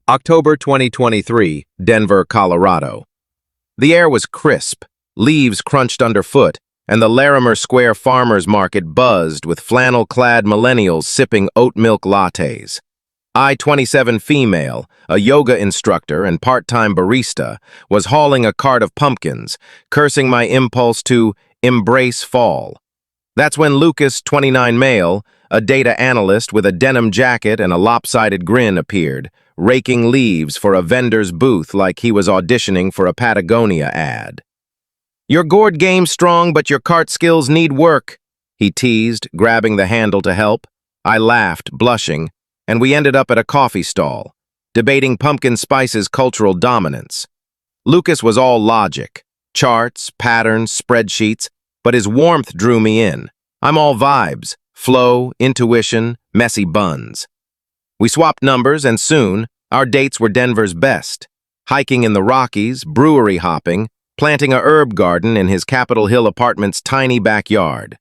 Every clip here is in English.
October 2023, Denver, Colorado. The air was crisp, leaves crunched underfoot, and the Larimer Square Farmers Market buzzed with flannel-clad millennials sipping oat milk lattes. I, 27 female, a yoga instructor and part-time barista, was hauling a cart of pumpkins, cursing my impulse to embrace fall. That's when Lucas, 29 male, a data analyst with a denim jacket and a lopsided grin appeared, raking leaves for a vendor's booth like he was auditioning for a Patagonia ad. "Your gourd game's strong, but your cart skills need work," he teased, grabbing the handle to help. I laughed, blushing, and we ended up at a coffee stall, debating pumpkin spice's cultural dominance. Lucas was all logic, charts, patterns, spreadsheets, but his warmth drew me in. I'm all vibes, flow, intuition, messy buns. We swapped numbers, and soon, our dates were Denver's best. Hiking in the Rockies, brewery hopping, planting a herb garden in his Capitol Hill apartment's tiny backyard.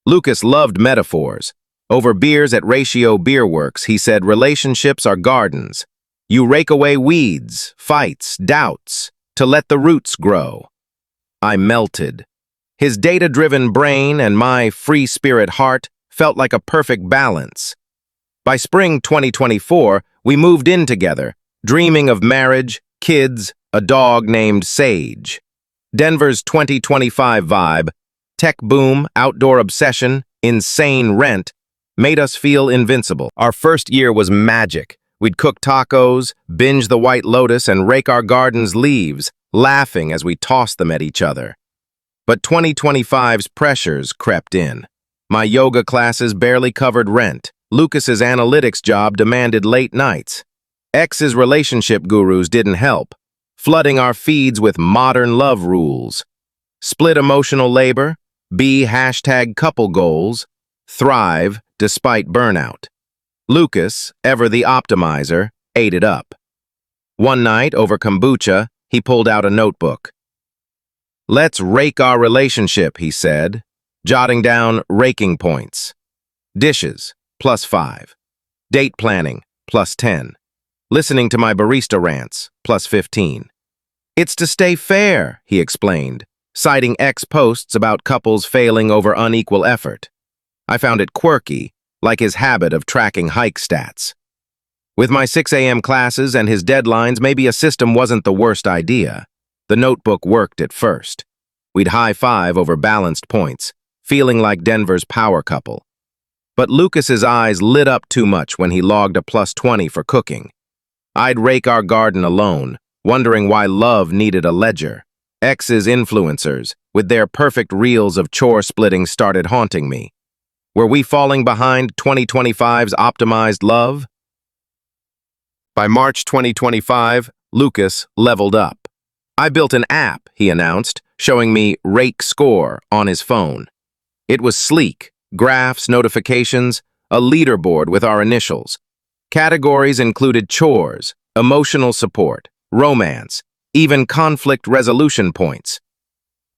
Lucas loved metaphors. Over beers at Ratio Beer Works, he said relationships are gardens. You rake away weeds, fights, doubts, to let the roots grow. I melted. His data-driven brain and my free-spirit heart felt like a perfect balance. By spring 2024, we moved in together, dreaming of marriage, kids, a dog named Sage. Denver's 2025 vibe, tech boom, outdoor obsession, insane rent, made us feel invincible. Our first year was magic. We'd cook tacos, binge the White Lotus, and rake our garden's leaves, laughing as we tossed them at each other. But 2025's pressures crept in. My yoga classes barely covered rent. Lucas's analytics job demanded late nights. X's relationship gurus didn't help, flooding our feeds with modern love rules. Split emotional labor, be #couple goals, thrive despite burnout. Lucas, ever the optimizer, ate it up. One night, over kombucha, he pulled out a notebook. "Let's rake our relationship," he said, jotting down raking points. Dishes, +5. Date planning, +10. Listening to my barista rants, +15. "It's to stay fair," he explained, citing X posts about couples failing over unequal effort. I found it quirky, like his habit of tracking hike stats. With my 6 a.m. classes and his deadlines, maybe a system wasn't the worst idea. The notebook worked at first. We'd high-five over balanced points, feeling like Denver's power couple. But Lucas's eyes lit up too much when he logged a +20 for cooking. I'd rake our garden alone, wondering why love needed a ledger. X's influencers, with their perfect reels of chore-splitting, started haunting me. Were we falling behind 2025's optimized love? By March 2025, Lucas leveled up. "I built an app," he announced, showing me Rake Score on his phone. It was sleek, graphs, notifications, a leaderboard with our initials. Categories included chores, emotional support, romance, even conflict resolution points.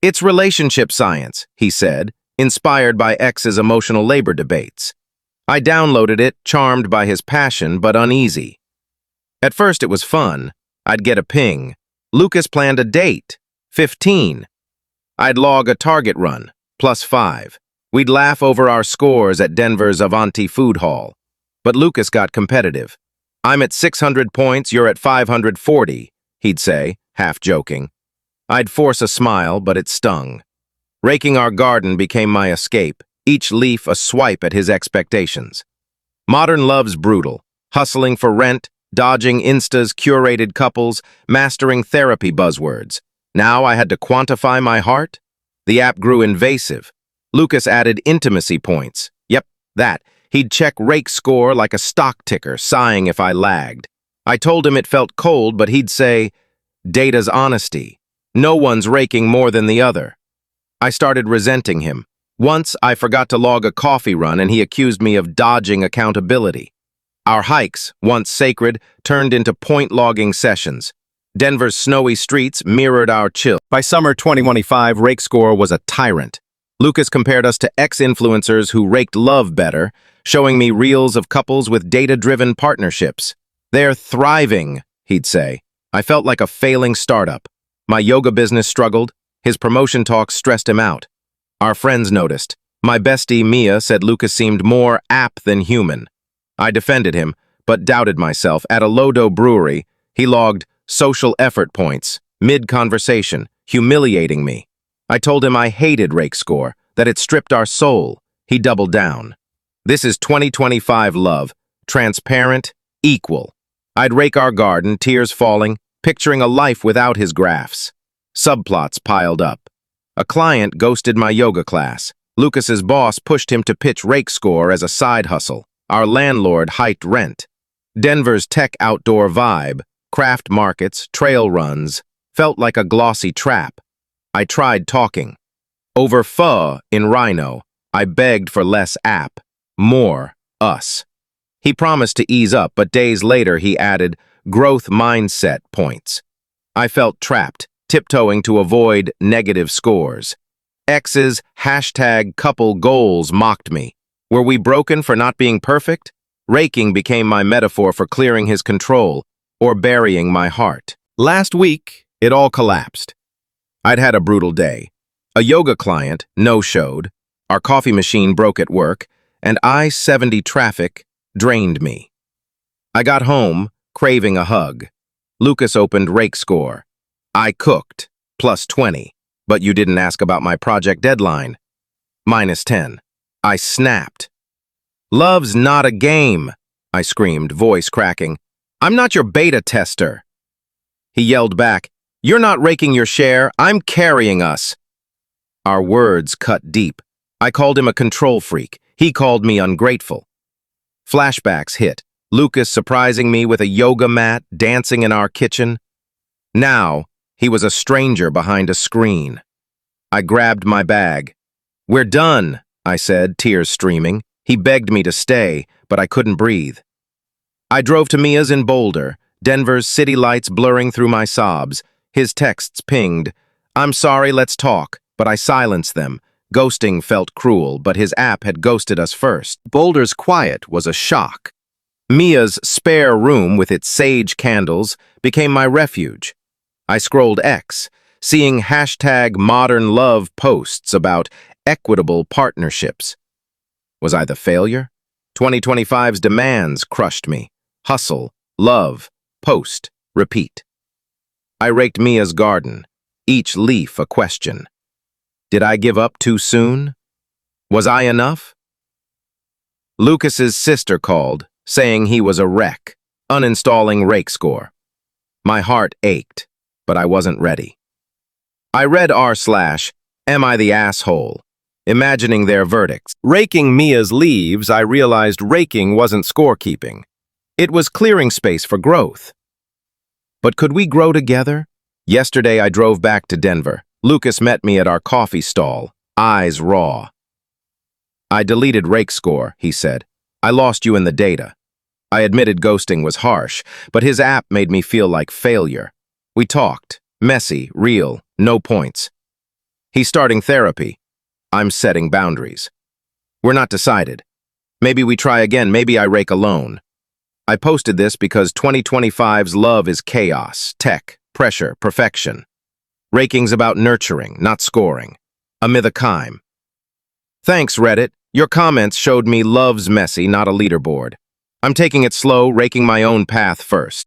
"It's relationship science," he said, inspired by X's emotional labor debates. I downloaded it, charmed by his passion but uneasy. At first it was fun. I'd get a ping. Lucas planned a date, 15. I'd log a target run, +5. We'd laugh over our scores at Denver's Avanti Food Hall. But Lucas got competitive. "I'm at 600 points, you're at 540, he'd say, half joking. I'd force a smile, but it stung. Raking our garden became my escape, each leaf a swipe at his expectations. Modern love's brutal, hustling for rent, dodging Insta's curated couples, mastering therapy buzzwords. Now I had to quantify my heart? The app grew invasive. Lucas added intimacy points. Yep, that. He'd check Rake Score like a stock ticker, sighing if I lagged. I told him it felt cold, but he'd say, "Data's honesty. No one's raking more than the other." I started resenting him. Once, I forgot to log a coffee run and he accused me of dodging accountability. Our hikes, once sacred, turned into point-logging sessions. Denver's snowy streets mirrored our chill. By summer 2025, Rake Score was a tyrant. Lucas compared us to ex-influencers who raked love better, showing me reels of couples with data-driven partnerships. "They're thriving," he'd say. I felt like a failing startup. My yoga business struggled. His promotion talks stressed him out. Our friends noticed. My bestie, Mia, said Lucas seemed more app than human. I defended him, but doubted myself. At a Lodo brewery, he logged social effort points, mid-conversation, humiliating me. I told him I hated Rake Score, that it stripped our soul. He doubled down. This is 2025 love, transparent, equal. I'd rake our garden, tears falling, picturing a life without his graphs. Subplots piled up. A client ghosted my yoga class. Lucas's boss pushed him to pitch Rake Score as a side hustle. Our landlord hiked rent. Denver's tech outdoor vibe, craft markets, trail runs, felt like a glossy trap. I tried talking. Over pho in Rhino, I begged for less app, more us. He promised to ease up, but days later he added growth mindset points. I felt trapped, tiptoeing to avoid negative scores. X's #couple goals mocked me. Were we broken for not being perfect? Raking became my metaphor for clearing his control or burying my heart. Last week, it all collapsed. I'd had a brutal day. A yoga client no-showed, our coffee machine broke at work, and I-70 traffic drained me. I got home, craving a hug. Lucas opened Rake Score. I cooked, +20, but you didn't ask about my project deadline. -10. I snapped. "Love's not a game," I screamed, voice cracking. "I'm not your beta tester." He yelled back, "You're not raking your share, I'm carrying us." Our words cut deep. I called him a control freak. He called me ungrateful. Flashbacks hit. Lucas surprising me with a yoga mat, dancing in our kitchen. Now, he was a stranger behind a screen. I grabbed my bag. "We're done," I said, tears streaming. He begged me to stay, but I couldn't breathe. I drove to Mia's in Boulder, Denver's city lights blurring through my sobs. His texts pinged. "I'm sorry, let's talk," but I silenced them. Ghosting felt cruel, but his app had ghosted us first. Boulder's quiet was a shock. Mia's spare room with its sage candles became my refuge. I scrolled X, seeing #modern love posts about equitable partnerships. Was I the failure? 2025's demands crushed me. Hustle, love, post, repeat. I raked Mia's garden, each leaf a question. Did I give up too soon? Was I enough? Lucas's sister called, saying he was a wreck, uninstalling Rake Score. My heart ached, but I wasn't ready. I read r/Am I the asshole? Imagining their verdicts. Raking Mia's leaves, I realized raking wasn't scorekeeping. It was clearing space for growth. But could we grow together? Yesterday I drove back to Denver. Lucas met me at our coffee stall, eyes raw. "I deleted Rake Score," he said. "I lost you in the data." I admitted ghosting was harsh, but his app made me feel like failure. We talked, messy, real, no points. He's starting therapy. I'm setting boundaries. We're not decided. Maybe we try again, maybe I rake alone. I posted this because 2025's love is chaos, tech, pressure, perfection. Raking's about nurturing, not scoring. Amithakaim. Thanks, Reddit. Your comments showed me love's messy, not a leaderboard. I'm taking it slow, raking my own path first.